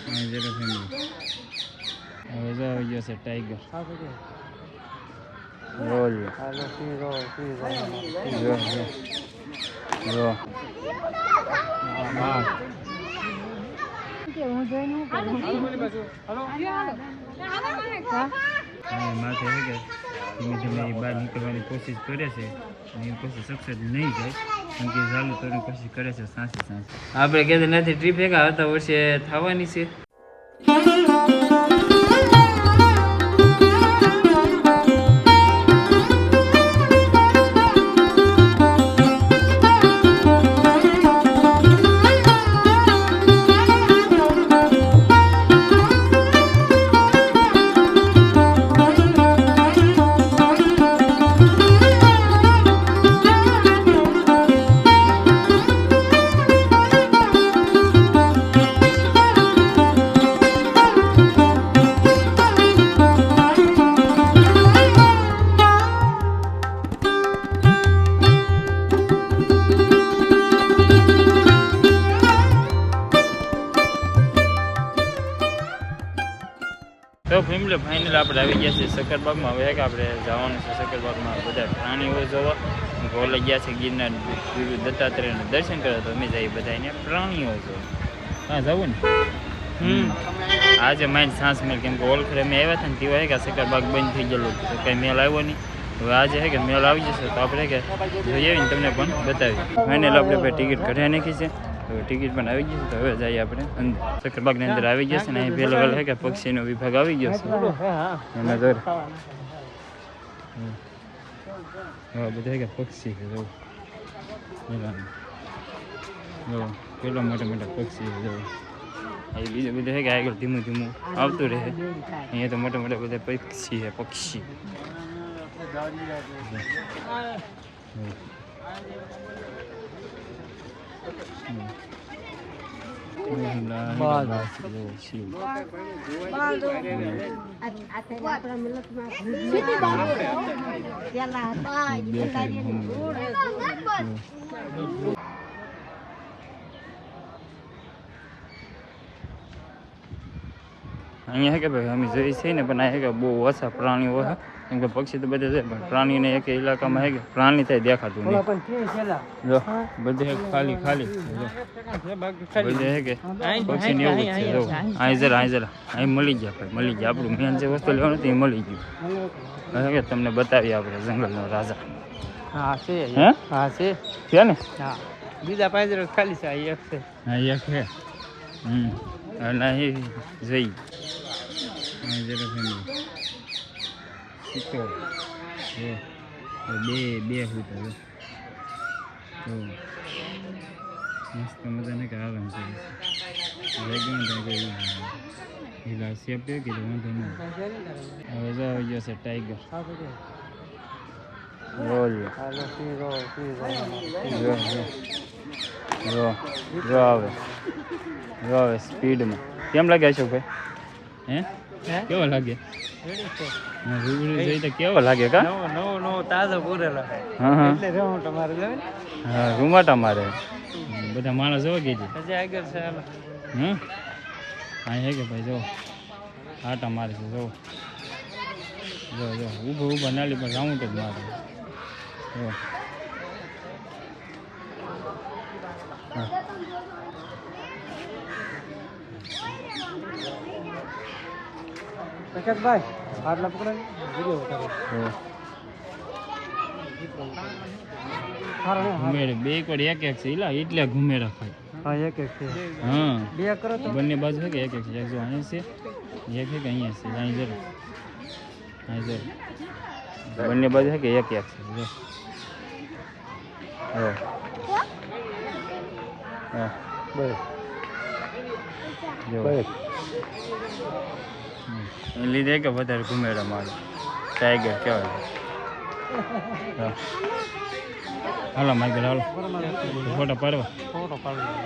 જરા ફેમિલી હવે જો આવી ગયો છે ટાઈગર રોલ જો માથે છે કે ધીમે ધીમે બહાર નીકળવાની કોશિશ કરે છે અને એ કોશિશ સક્સેસ નહીં જાય કેમ કે ચાલુ કરવાની કોશિશ કરે છે સાંસી આપણે કહેતા નથી ટ્રીપ એક આવતા વર્ષે થવાની છે તો ફેમિલી ફાઇનલ આપણે આવી ગયા છે સક્કરબાગમાં હવે કે આપણે જવાનું છે સક્કરબાગમાં બધા પ્રાણીઓ જોવા ગોલે ગયા છે ગિરનાર દત્તાત્રેયના દર્શન કરવા તો અમે જઈએ બધા એને પ્રાણીઓ જોવા હા જવું ને આજે માઇન્ડ સાંસ મેળ કેમ કે ઓળખરે અમે આવ્યા હતા ને તેવા કે સક્કરબાગ બંધ થઈ ગયેલું તો કંઈ મેળ આવ્યો નહીં હવે આજે છે કે મેળ આવી જશે તો આપણે કે જોઈએ ને તમને પણ બતાવી ફાઇનલ આપણે ભાઈ ટિકિટ કઢાઈ નાખી છે તો ટિકિટ પણ આવી ગઈ છે તો હવે જઈએ આપણે સક્કરબાગની અંદર આવી ગયા છે ને અહીં પહેલો પહેલો કે પક્ષીનો વિભાગ આવી ગયો છે એના દર હા બધા કે પક્ષી છે જો પેલા મોટા મોટા પક્ષી છે જો અહીં બીજું બધું છે કે આગળ ધીમું ધીમું આવતું રહે અહીંયા તો મોટા મોટા બધા પક્ષી છે પક્ષી અહીંયા હે કે ભાઈ અમે જોઈ છે ને પણ આ કે બહુ ઓછા પ્રાણીઓ હોય કેમ કે પક્ષી તો બધા છે પણ પ્રાણીને એક ઇલાકામાં હે કે પ્રાણી થાય દેખાતું નહીં જો બધે ખાલી ખાલી બધે હે કે પક્ષીને એવું જ છે જો અહીં જરા અહીં મળી ગયા આપણું મેન જે વસ્તુ લેવાનું હતું એ મળી ગયું હે કે તમને બતાવીએ આપણે જંગલનો રાજા હા છે હે હા છે ને હા બીજા પાંજરો ખાલી છે એક છે હા એક છે અને અહીં જઈ જરા ફેમિલી બે ફૂટ તો મસ્ત મજાને કે આરામ છે હિલા સેપ કે વાંધો નહીં હવે જો આવી ગયો છે ટાઈગર રોલ જો આવે સ્પીડમાં કેમ લાગે અશોક ભાઈ હે કેવો લાગે કેવો લાગે કા નવો તાજો પૂરેલો હા રૂમાટા મારે બધા માણસ જોવા કે છે આગળ છે હા હે કે ભાઈ જો આટા મારે છે જો ઊભો નાલી પર રાઉન્ડ જ મારે જો ભાઈ આટલા પકડાય ઘુમેડે બે એક વાર એક છે એટલે ઘુમેડા ખાય હા એક છે હા બે કરો તો બંને બાજુ છે કે એક છે એક જો અહીંયા છે એક છે કે અહીંયા છે અહીં જરા બંને બાજુ છે કે એક છે જો હા બસ જો એ લીધે કે વધારે ઘુમેડા મારે ટાઈગર કહેવાય હાલો માઇકલ હાલો ફોટો પાડવા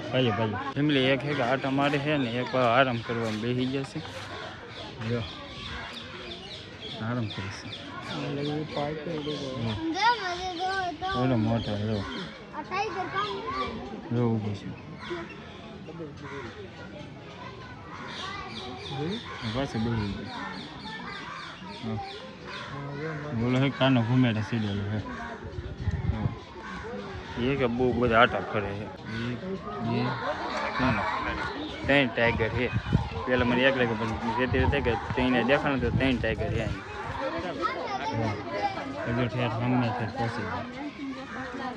ભાઈ ફેમિલી એક છે કે આટા મારે છે ને એક આરામ કરવા બેસી જશે જો આરામ કરીશ ઓલો મોટો જો ઊભું છે પાછું બેસી ગયું બોલો હે કાનો ઘુમેટા સીડેલો હે એ કે બહુ બધા આટા ફરે છે 1 2 3 ટાઈગર છે પેલા મને એક લાગે પણ જેતી રીતે કે તેને દેખાણું તો 3 ટાઈગર છે અહીં હજુ ઠેર સામે છે પછી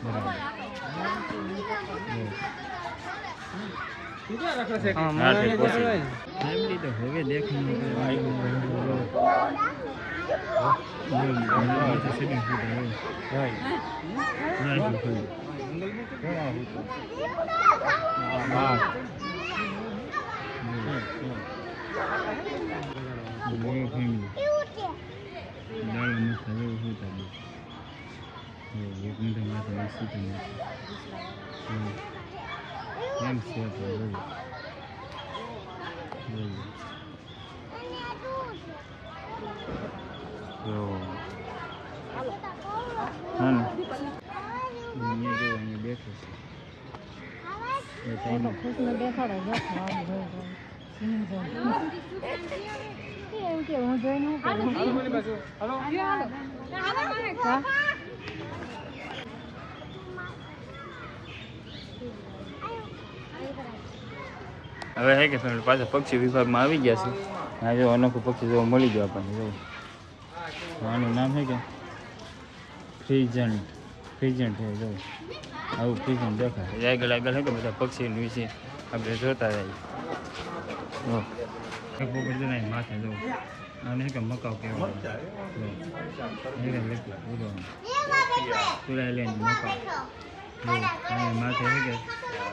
બરાબર ફેમિલી તો હવે દેખાણું હવે હે કે પાછા પક્ષી વિભાગમાં આવી ગયા છે આ જો અનોખું પક્ષી જોવા મળી ગયું આપણને જો આનું નામ છે કે ફ્રીજન્ટ છે જો આવું ફ્રીજન્ટ દેખાય આગળ આગળ છે કે બધા પક્ષીનું વિશે આપણે જોતા રહીએ માથે જો આને કે મકાઉ કહેવાય માથે છે કે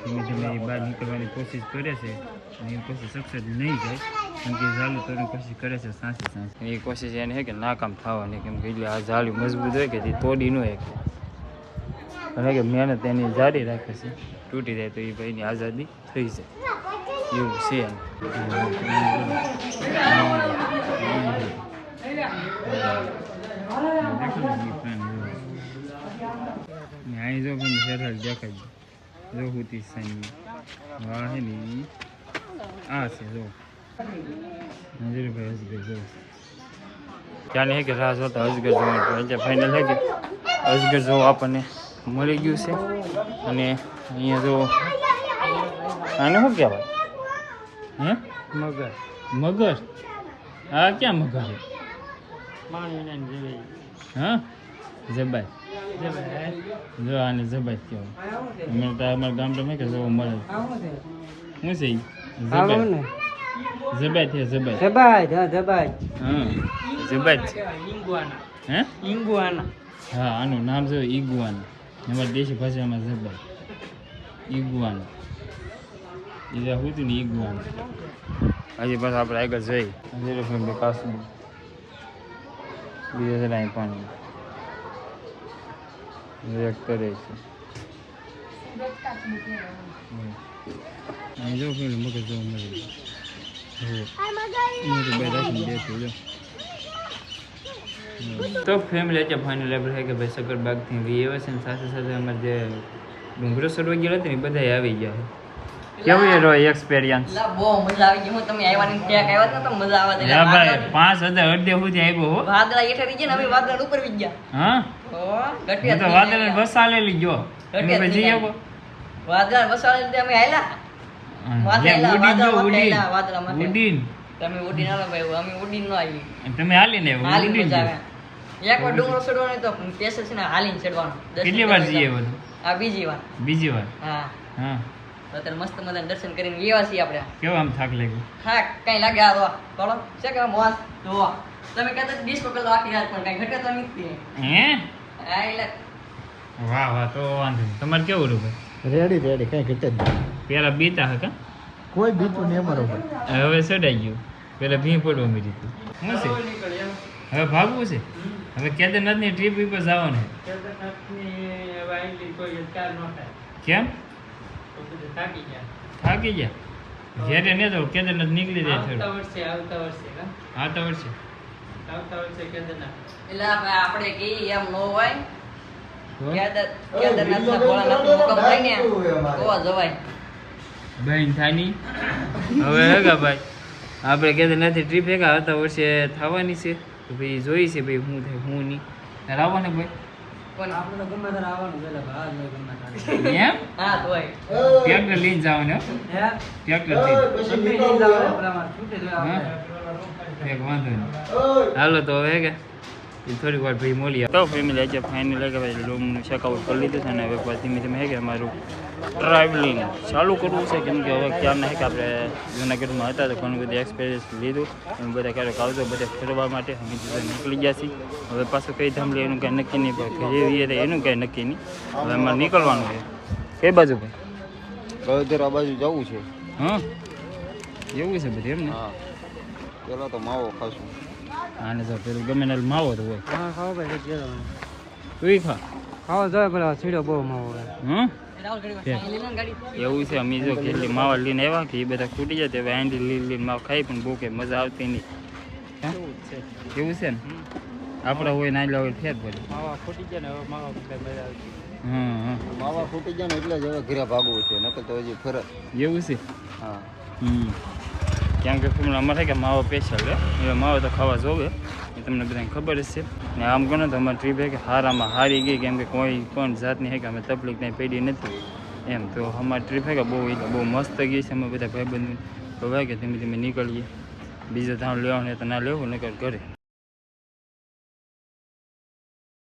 ધીમે ધીમે એ બહાર નીકળવાની કોશિશ કરે છે અને એ કોશિશ સક્સેસ નહીં જાય કેમ કે ઝાલું તોડવાની કોશિશ કરે છે સાંસી એ કોશિશ એને છે કે નાકામ થવાની કેમ કે એટલે આ ઝાલું મજબૂત હોય કે તે તોડી ન શકે અને કે મહેનત એની જારી રાખે છે તૂટી જાય તો એ ભાઈની આઝાદી થઈ જાય એવું છે અહીં જો પણ હેઠળ દેખાય જો હોતી સાઈ વાહ હે ને આ છે જો નજરભાઈ અજગર જો ત્યાં હે કે રાહ જોતા અજગર જોવાનું એટલે ફાઇનલ હે કે અજગર જો આપણને મળી ગયું છે અને અહીંયા જો આને શું કહેવાય હે મગર મગર આ ક્યાં મગર છે હા જબાઈ જો આને જબાઈ કહેવાય અમે તો અમારા ગામડામાં કે જોવા મળે શું છે જબાઈ છે જબાઈ જબાઈ હા જબાઈ છે હે ઇંગુઆના હા આનું નામ છે ઈગુઆના અમારી દેશી ભાષામાં જબાઈ ઈગુઆના એ જે હતું ને ઈગુઆના હજી પાછું આપણે આગળ જઈ હજી ફેમિલી કાશું બીજા જરા અહીં પાણી વ્યક્ત કરે છે અહીં જો ફેમિલી મગજ જોવા મળે તો ફેમિલી અત્યારે ફાઇનલ આપણે કે ભાઈ સકરબાગથી વી આવે છે ને સાથે સાથે અમારે જે ડુંગરો સડવા ગયા હતા ને બધા આવી ગયા છે કેવું એ રહ્યો એક્સપિરિયન્સ બહુ મજા આવી ગઈ હું તમે આવ્યા ને ત્યાં આવ્યા તો મજા આવે યા ભાઈ 5000 અડધે સુધી આવ્યો હો વાદળા હેઠળ રહી ગયા ને અમે વાદળા ઉપર વી ગયા હા ઓ હું તો વાદળ વસાલે લીજો તમે ભાઈ જઈ આવો વાદળા વસાળે લીધે અમે આયલા ઉડીન તમે ઉડીન આલો ભાઈ અમે ઉડીન નો આવી તમે હાલીને આવ્યો હાલીને ઉડીન મજા આવે એકવાર ડુંગરો ચડવાનો તો પેસે છે ને હાલીને ચડવાનો કેટલી વાર જઈએ બધું આ બીજી વાર હા હા અત્યારે મસ્ત મજાના દર્શન કરીને એવા છીએ આપણે કેવો આમ થાક લાગ્યો હા કઈ લાગે આ તો બોલો છે કે મોસ તો તમે કહેતા ડિસ્કો કરતો આખી રાત પણ કઈ ઘટે તો નથી હે હા એટલે વાહ વાહ તો વાંધો નહીં તમારે કેવું રહ્યું ભાઈ રેડી કઈ ઘટે જ નહીં. પેલા બીતા હતા કોઈ બીતું નહીં અમારો ભાઈ હવે સડાઈ ગયું પેલા ભી પડવા મળી હતી શું છે હવે ભાગવું છે હવે કેદારનાથની ટ્રીપ ઉપર જવાનું કેમ થાકી ગયા ઘેરે ને તો કેદારનાથ નીકળી જાય થોડું આવતા વર્ષે એટલે આપણે કહીએ એમ નો હોય કેદારનાથના ભોળાનાથનો હુકમ થાય ને તો જવાય બહેન થાની હવે હેગા ભાઈ આપણે કહેતા નથી ટ્રીપ ભેગા હતા વર્ષે થવાની છે તો ભાઈ જોઈ છે ભાઈ શું થાય શું નહીં તારે આવવાને ભાઈ કોણ આપણે તો ગમે ત્યારે આવવાનું છે એટલે ભાઈ નહીં ગમે ત્યારે એમ હા તોય ટ્રેક્ટર લઈને જવાનું હો. હે ટ્રેક્ટર લઈને છત્રી નહીં લાવે પેલા છૂટે જોયા હા? આપણે એક વાંધો નહીં હાલો તો હવે કે એ થોડીક વાર ભાઈ મોલી તો ફેમિલી આજે ફાઇનલ કે ભાઈ રૂમનું ચેકઆઉટ કરી લીધું છે અને હવે પછી ધીમે ધીમે હે કે અમારું ટ્રાવેલિંગ ચાલુ કરવું છે કેમ કે હવે ક્યારના હે કે આપણે જૂનાગઢમાં હતા તો ઘણું બધું એક્સપિરિયન્સ લીધું એમ બધા ક્યારેક આવતો બધા ફરવા માટે અમે બધા નીકળી ગયા છીએ હવે પાછું કઈ ધામ લે એનું કાંઈ નક્કી નહીં પણ ઘરે રહીએ તો એનું કાંઈ નક્કી નહીં હવે અમારે નીકળવાનું છે કઈ બાજુ ભાઈ ગળધર આ બાજુ જવું છે હા એવું છે બધું એમ ને હા પેલા તો માવો ખાશું આને તો પેલું ગમે ને માવો તો હોય હા ખાવા ભાઈ કે તું ખા ખાવા જાય પેલા છીડો બહુ માવો હોય હમ રાહુલ ગાડી લઈને ગાડી એવું છે અમે જો કેટલી માવા લઈને આવ્યા કે એ બધા ખૂટી જાય હવે આંડી લીલી માવા ખાઈ પણ બહુ કે મજા આવતી નહીં હા? એવું છે ને આપણા હોય ના હોય ફેર પડે માવા ફૂટી ગયા ને હવે માવા કઈ મજા આવતી હા માવા ફૂટી જાય ને એટલે જ હવે ઘરે ભાગવું છે નકર તો હજી ફરજ એવું છે હા ક્યાં કે ફૂમલા અમારે કે માવો સ્પેશિયલ હે એટલે માવો તો ખાવા જોવે એ તમને બધાને ખબર જ છે ને આમ ગણો તો અમારી ટ્રીપ હે કે હારામાં હારી ગઈ કેમ કે કોઈ પણ જાતની હે કે અમે તકલીફ કંઈ પડી નથી એમ તો અમારી ટ્રીપ હે કે બહુ મસ્ત ગઈ છે અમે બધા ભાઈબંધ હવે કે ધીમે ધીમે નીકળીએ બીજો ધામ લેવાનું તો ના લેવું નકર ઘરે